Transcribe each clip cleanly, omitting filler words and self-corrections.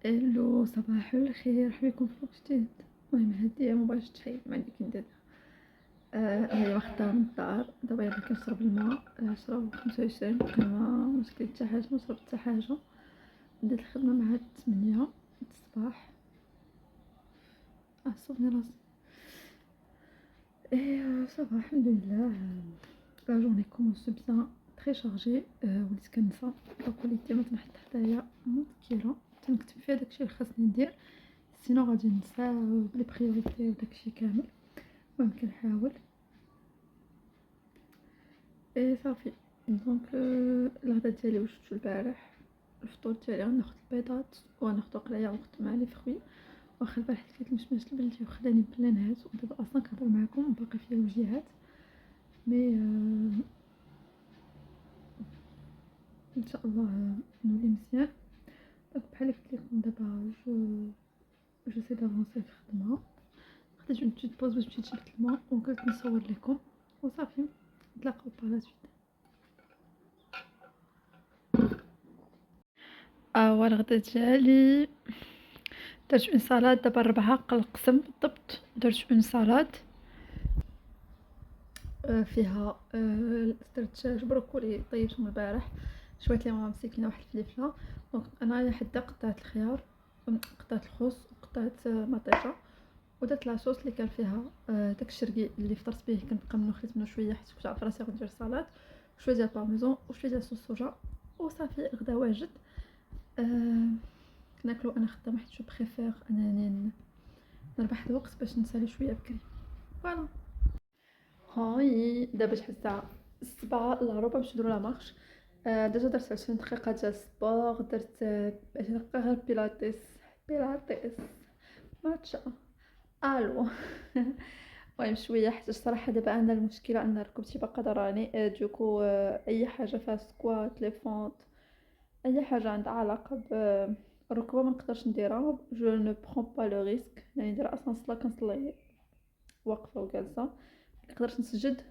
الو صباح الخير، مرحبا بكم في فلوق جديد. المهم هادي مبغيتش تخيل ما عندي كي ندير. هاني واخدة من الدار دابا يلاه كنشرب الماء. 10:25 باقي ما كليت حتى حاجة، ما شربت حتى حاجة. بديت الخدمة مع 8 الصباح. صوبني راسي. صافا الحمد لله. لا جورني كومونس بيان تري شارجي. وليت كنسى لاكواليتي ما تنحط حدايا مشكلة، تنكتب فيها داكشي اللي خاصني ندير، سينو غادي ننسى بلي بريوريتي وداكشي كامل. المهم كنحاول صافي. دونك الغدا ديالي واش درتو البارح. الفطور ديالي غناخد البيضات وغناخدو قرايه ونخدم مع لي فخوي. واخا البارح كليت المشماش البلدي وخلاني بلا نعاس، ودابا اصلا كنهضر معاكم باقي فيا الوجيهات. مي ان شاء الله نولي مزيان. دونك بحال قلت لكم دابا جو سي دافونسي في الخدمه. خديت اون بتيت بوز باش مشيت جبت الماء وقلت نصور لكم وصافي. نتلاقاو بلا سويت. هو الغدا ديالي درت اون سالاد دابا 4 قلقسم بالضبط. درت اون سالاد فيها درت دجاج بروكولي طيبته من البارح، شويه ليمون مسكينه واحد الفلفله. دونك انايا حدا قطعت الخيار، قطعت الخس وقطعت مطيشه، ودرت لاصوص اللي كان فيها داك الشرقي اللي فطرت به. كنبقى منو خديت منو شويه حيت كنت عارفه راسي غندير سالاد، شويه ديال البارميزون وشويه ديال صوص صوجا وصافي. الغدا واجد. ناكلو انا خدامه حيت جو بريفير انني نربح الوقت باش نسالي شويه بكري. فوالا. هاي دابا شحال الساعه 7 الا ربع باش نديرو لا مارش. ديجا درت 20 دقيقه ديال السبور. درت 20 دقيقه غير بيلاتيس ماتشا. الو. المهم شويه حيت الصراحه دابا عندنا المشكله ان ركبتي باقا ضراني. دوكو اي حاجه فيها سكوات لي فونت، اي حاجه عندها علاقه بالركبه ما نقدرش نديرها. جو نو برون با لو ريسك، يعني ندير اصلا الصلاه كنصلي واقفه وجالسه، نقدرش نسجد.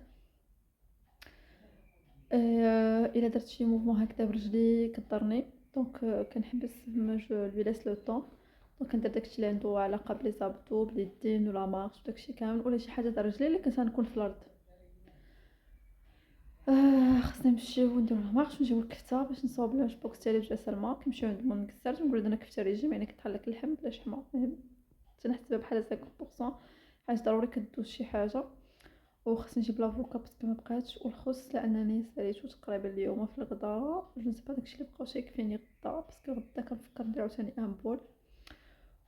الا درت شي موفمون هكذا برجلي كضرني. دونك كنحبس جو لوي لاس لو طون. دونك كندير داكشي اللي عنده علاقه بلي زابطو باليدين ولا مارش وداكشي كامل، ولا شي حاجه تاع رجلي اللي كنت غنكون في الارض. خصنا نمشيو نديرو لا مارش ونجيبو الكفته باش نصاوب لانش بوكس ديالي بجا سلمى. كنمشيو عند مول نكسر تنقول انا كفته ريجيم، يعني كطحال لك اللحم بلا شحمه. المهم تنحسبها بحال 50% حيت ضروري كدوز شي حاجه. وخصني نجيب لافوكا باسكو ما بقاتش، والخص لانني ساليتو تقريبا اليوم في الغدا. جو نسيبا داكشي اللي بقاو يكفيني غدا، باسكو غدا كنفكر ندير عاوتاني ان بول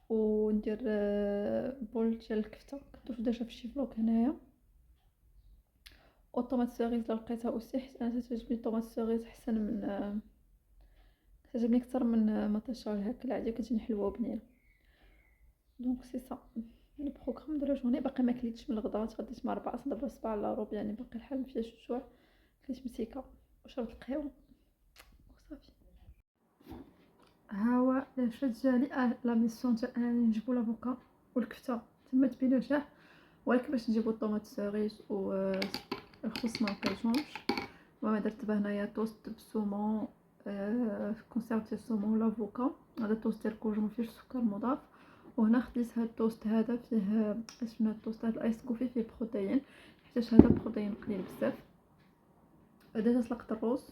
وندير بول ديال الكفته. كدوز ديجا في شي فلوق هنايا. والطوماط سيريز لو لقيتها اوسي حيت انا تعجبني الطوماط سيريز احسن من تعجبني اكثر من مطيشه هكا العاديه، كتجيني حلوه وبنينه. دونك سي سا لو بروغرام دو لا جورني. باقي ما كليتش من الغدا، تغديت مع 4 اصلا دابا 7 الا ربع، يعني باقي الحال مفياش الجوع. كليت مسيكه وشربت القهوه وصافي. ها هو العشاء ديالي. لا ميسيون تاع انني نجيبو لافوكا والكفته تمت بنجاح، ولكن باش نجيبو الطوماط سيريز و الخص ما لقيتهمش. المهم درت دابا هنايا توست بالسومون، كونسيرف ديال السومون لافوكا. هذا توست ديال الكوجو مفيهش سكر مضاف. وهنا خديت هاد التوست هذا فيه شنو التوست هذا الايس كوفي فيه بروتين، حيت هذا بروتين قليل بزاف. ديجا سلقت الروز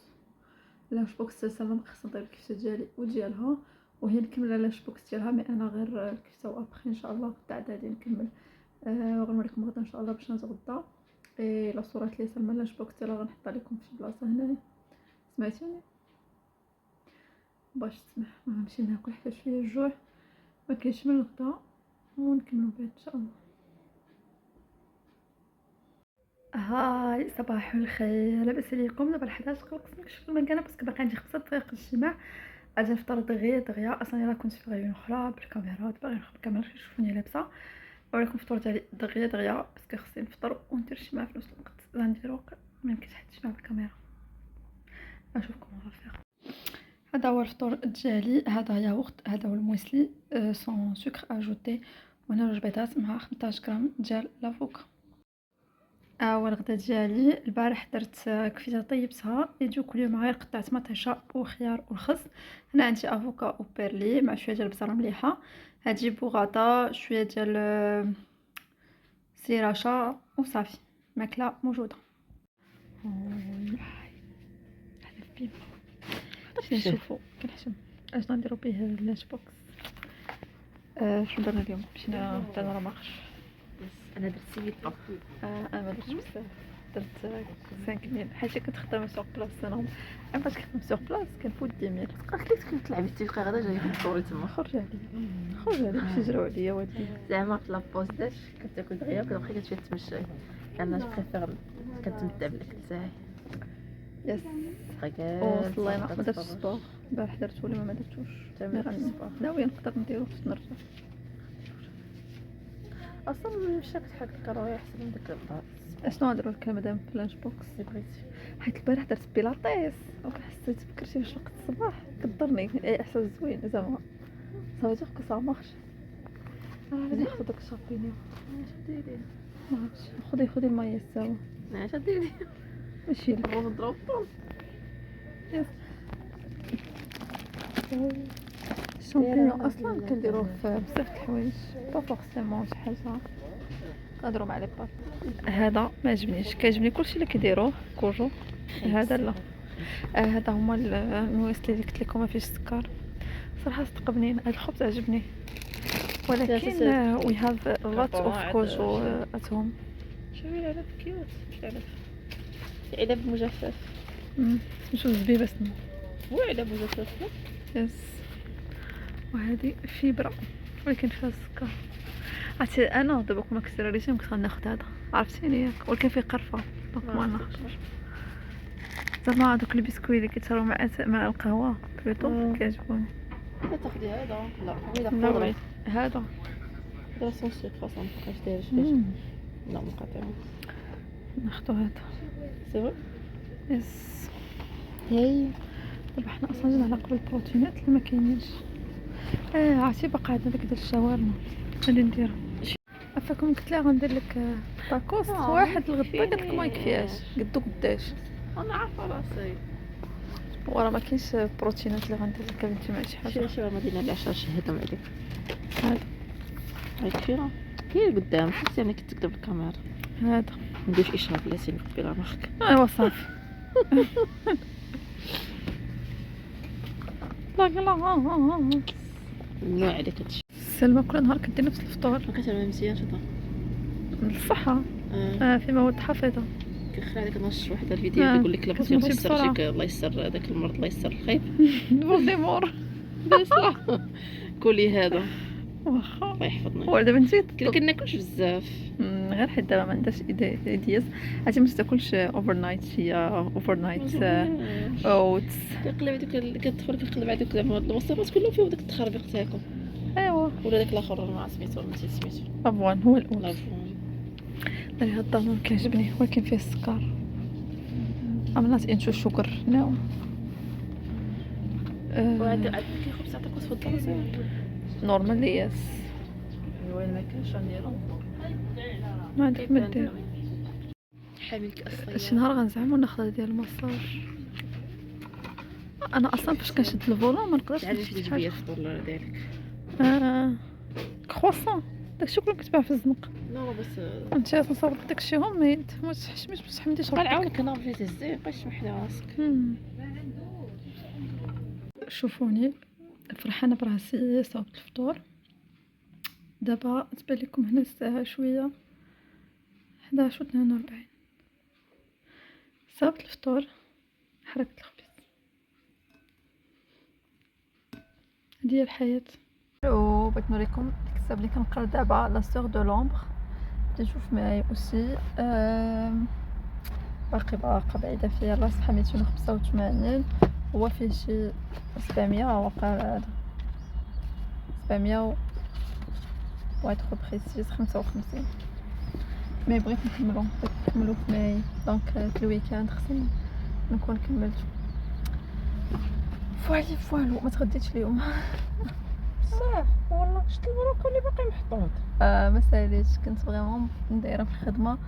لاش بوكس سلمى. خصني نطيب الكفته ديالي وديالها وهي مكمله لاش بوكس ديالها. مي انا غير الكفته وابخي ان شاء الله بعد غادي نكمل. وغنوريكم غدا ان شاء الله باش نتغدى. لا صورات لي سلمى لاش بوكس ديالها غنحطها لكم في بلاصه هنايا. سمعتوني باش تسمح. غنمشي ناكل حتى شويه الجوع ما كاينش من الغدا ونكملوا بعد ان شاء الله. هاي صباح الخير، لاباس عليكم؟ دابا 11 خلصت نكشف المكانه باسكو باقي عندي 5 دقائق للجماع. غادي نفطر دغيا اصلا الا كنت في غيون اخرى بالكاميرا. دابا غير نخرج الكاميرا باش يشوفوني لابسه. وريكم الفطور ديالي دغيا باسكو خصني نفطر وندير الجماع في نفس الوقت. غندير وقت ما يمكنش حتى الجماع بالكاميرا. نشوفكم غافير. هذا هو الفطور ديالي. هذا ياغورت، هذا هو المويسلي سون سكر اجوتي، وهنا 2 بيضات مع 15 غرام ديال لافوكا. والغدا ديالي البارح درت كفيته طيبتها يجيو كل يوم غير قطعت مطيشه وخيار والخس. هنا عندي افوكا وبيرلي مع شويه ديال البصله مليحه. هادي بوغاطا شويه ديال سيراشا وصافي ماكله موجوده. حنا فين نشوفوا كنحشم اش نديرو به اللانش بوكس. شنو درنا اليوم؟ مشينا درنا رماخش. انا درت سيفيطا. انا ما درتش بزاف، درت 5000 حيت كنت خدامه سوق بلاص انا فاش كنت سوق بلاص كنفوت 10000. قالت لي كنت تلعبي التلقى غدا جاي كتصوري تما. خرج عليا باش يجرو عليا والدي. زعما في لابوز داش كتاكل دغيا وكتبقاي كتمشي تمشي. انا جو بريفير كنتمتع بالاكل تاعي. يس وصلينا. ما درتش السبور البارح درت ولا ما درتوش. تمام. ناويه نقدر نديرو باش نرجع. اصلا مشاك تحك الكراوي احسن من داك البار. اشنو نديرو لك مدام في اللانش بوكس؟ بغيتي حيت البارح درت بيلاتيس وكنحسيت بكرتي واش وقت الصباح كضرني احساس زوين زعما صافي كو سا مارش. غادي ناخذ داك الشابينيو. اش ديري؟ ما عرفتش خذي الماء سوا. اش ديري؟ ماشي لك نروح نضرب الطون. يس الشامبينيون اصلا كنديروه في بزاف د الحوايج با فورسيمون شي حاجه كنهضروا مع لي بات. هذا ما عجبنيش، كيعجبني كلشي اللي كيديروه كوجو. هذا لا هذا هما المويسلي اللي قلت لكم ما فيش السكر صراحه صدق هذا الخبز عجبني ولكن وي هاف لوت اوف كوجو اتهم. شوفي العلب كيوت. مش علب علب مجفف. نشوف زبيبه سنو هو علب مجفف. يس وهذه فيبرا ولكن فيها السكر. عرفتي انا دابا كون ما كنت ريجيم كنت غناخذ هذا عرفتيني ياك ولكن فيه قرفه دونك ما ناخذش. زعما هذوك البسكوي اللي كيتسراو مع القهوه بلوتو كيعجبوني. لا تاخدي هذا. لا هذا لا قوري. هذا سون سكر فاصون مابقاش داير شي. لا مقاطع. ناخذ هذا سي فري. يس هاي دابا حنا اصلا جينا على قبل البروتينات اللي ما كاينينش. عرفتي باقا عندنا داك ديال الشاورما غادي نديرها. عفاكم قلت لها غندير لك طاكوس واحد الغدا قالت لك ما يكفيهاش قدو قداش. انا عارفه راسي وراه ما كاينش بروتينات اللي غندير لك بنتي مع شي حاجه. شي ما دينا العشاء شهدهم عليك. هذا هاي كفيره كاين قدام حتى انا كنت تكتب الكاميرا. هذا ندير اشراف ياسين في لا مارك. ايوا صافي لا نوع عليك هادشي. سلمى كل نهار كدير نفس الفطور ما كتعمل مزيان شطا الصحه في مواد حافظه. كيخلي عليك نشر واحد الفيديو كيقول لك لاباس الله يسر فيك الله يسر هذاك المرض الله يسر الخير فولديمور بصح كولي هذا واخا الله يحفظنا. ودابا نسيت كناكلش بزاف غير حيت دابا ما عندهاش ايدياز. عرفتي ما تاكلش اوفر نايت هي اوفر نايت اوتس كنقلب هذوك كتدخل كنقلب هذوك زعما الوصفات كلهم فيهم داك التخربيق تاعكم. ايوا ولا داك الاخر ما سميتو ولا نسيت سميتو. افوان هو الاول. لافون هذا الضمن كيعجبني ولكن فيه السكر. I'm not into sugar no. وعاد كيخبز عطاك وصفه الدراسه normally yes. وين ما كانش نديرو ما عندك ما دير. حامل كأس شي نهار غنزعمو ناخذ ديال المساج. انا اصلا فاش كنشد الفولون ما نقدرش عرفتي تجيب لي الفطور ديالك. كرواسون داكشي كله كتباع في الزنقه. لا بس انت تصور داكشي هوم ميد ما تحشميش بصح حمدي بقى نعاونك انا بغيتي تهزي بقاش تمحلي راسك. شوفوني فرحانه براسي صوبت الفطور. دابا تبان لكم هنا الساعه شويه 11:42 صوبت الفطور حركت الخبز. هذه الحياه. بغيت نوريكم الكتاب اللي كنقرا دابا لا سور دو لومبر. نشوف معايا اوسي باقا بعيده فيا الراس صفحه 285 هو فيه شي 700 وقع هذا 700 واحد خو بريسيز 55 مي بغيت نكملو في ماي دونك في الويكاند خصني نكون كملت. فوالو ما تغديتش اليوم صح والله شفت البروكولي باقي محطوط. ما ساليتش كنت فريمون دايره في الخدمه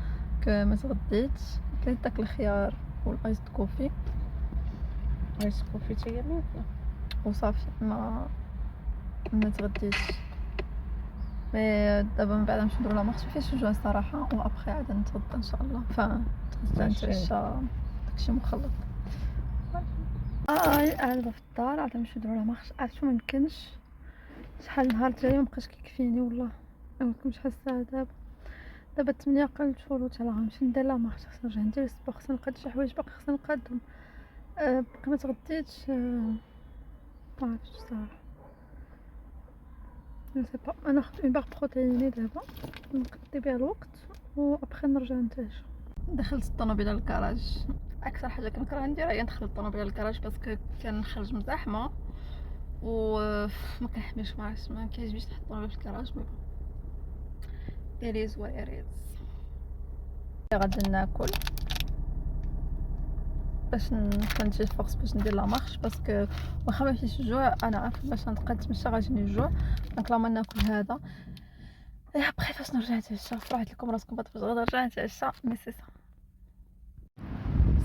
ما تغديتش، كليت داك الخيار والايس كوفي ايس كوفي تا هي ماكله وصافي. ما تغديتش. مي دابا من بعد نمشيو نديرو لا مارش فيه شويه صراحه، وابخي عاد نتغدى ان شاء الله. نتعشى داكشي مخلط. دابا في الدار عاد نمشيو نديرو لا مارش. عرفتو ميمكنش شحال نهار جاي مبقاش كيكفيني والله، مكنتش حاسه. دابا 8 قلت ولوت على غنمشي ندير لا مارش، خصني نرجع ندير السبور، خصني نقاد شي حوايج باقي خصني نقادهم. باقي ما تغديتش. معرفتش صراحه. جو سي با، انا خدت اون باغ بروتييني دابا نقضي بها الوقت وابخي نرجع نتعشى. دخلت الطوموبيله للكراج. اكثر حاجه كنكره نديرها هي ندخل الطوموبيله للكراج باسكو كنخرج مزاحمه وما كنحملش. معرفتش، ما كيعجبنيش نحط الطوموبيل في الكراج. مي إريز وإريز. غادي ناكل باش نجي الفرص باش ندير لا مارش، باسكو واخا ما فيش الجوع انا عارفه باش نبقى نتمشى غاجيني الجوع. دونك لا ما ناكل هذا ابخي فاش نرجع نتعشى. فرحت لكم راسكم باش غادي نرجع نتعشى. مي سي سا.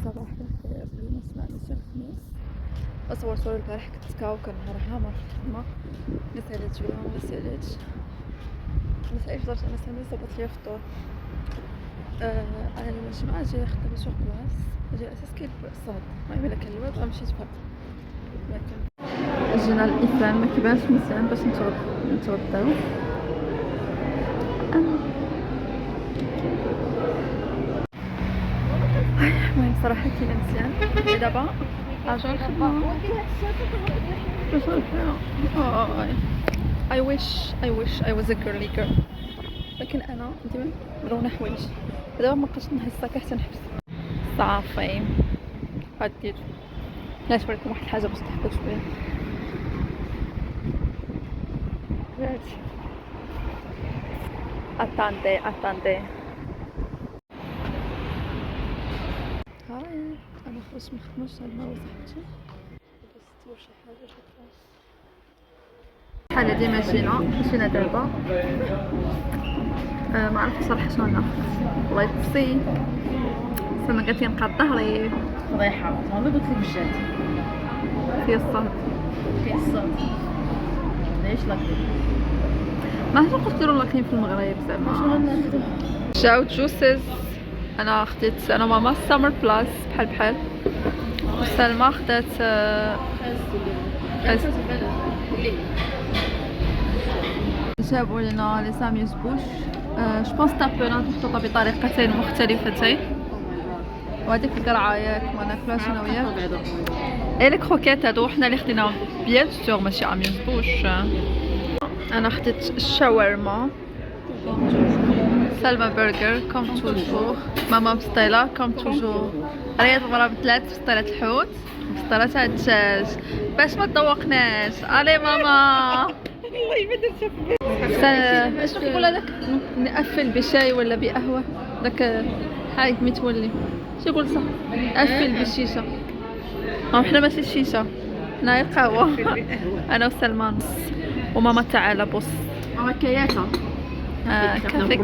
صباح الخير. اليوم سمعنا شي الخميس. صورت البارح كنت كاو كنهارها ما رحت الخدمه. ما ساليتش ولا ما ساليتش درت انا سامي صبت لي الفطور. انا اليوم الجمعه جايه خدامه سوق بلاص، جاي اساس كاين الصاد. المهم الا كان الواد غنمشي تفرق. لكن جينا الافران ما كيبانش مزيان باش نتغداو. المهم صراحه كاينه مزيان. دابا راجعين الخدمه. I wish I was a girly girl. لكن انا ديما ملونه حوايج. دابا ما بقيتش نحس حتى نحبس صافي. غادي نوريكم واحد الحاجه باش تضحكوا شويه. اتاندي هاي انا خرجت من الخدمه شحال مره صاحبتي بس تصور شي حاجه بحال ديما مشينا دابا. ما عرفتش صراحه شنو ناخذ. الله يطسي سما قالت لي نقاد ظهري فضيحه. ما قلت لك مشات في الصاد. كاين الصاد ليش لاكلي ما عرفتش قلت له لاكلين في المغرب زعما. شنو غناخذ؟ جاو جوسز. انا خديت انا ماما سامر بلاس بحال وسلمى خدات جابوا لنا لي ساميوس بوش. جو بونس تابونات محطوطه بطريقتين مختلفتين، وهذيك القرعه ياك ما ناكلهاش انا وياك. اي لي كروكيت هادو حنا اللي خديناهم بيان سور ماشي اميوس بوش. انا خديت الشاورما. سلمى برجر كوم توجور. ماما بسطيله كوم توجور. رياض ضرب 3 بسطيلات الحوت بسطيلات تاع الدجاج باش ما تذوقناش. الي ماما والله ما درتها. اش نقول هذاك نقفل بشاي ولا بقهوه داك حايد متولي شي يقول صح. نقفل بالشيشه. حنا ماشي الشيشه حنا القهوه. انا وسلمان وماما تعالى بص ماما كياته كافيك.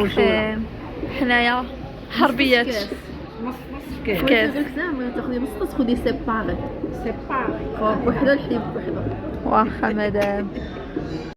حنايا حربيات نص كاس زعما تاخذي نص تاخذي سيباري بوحده الحليب بوحده. واخا مدام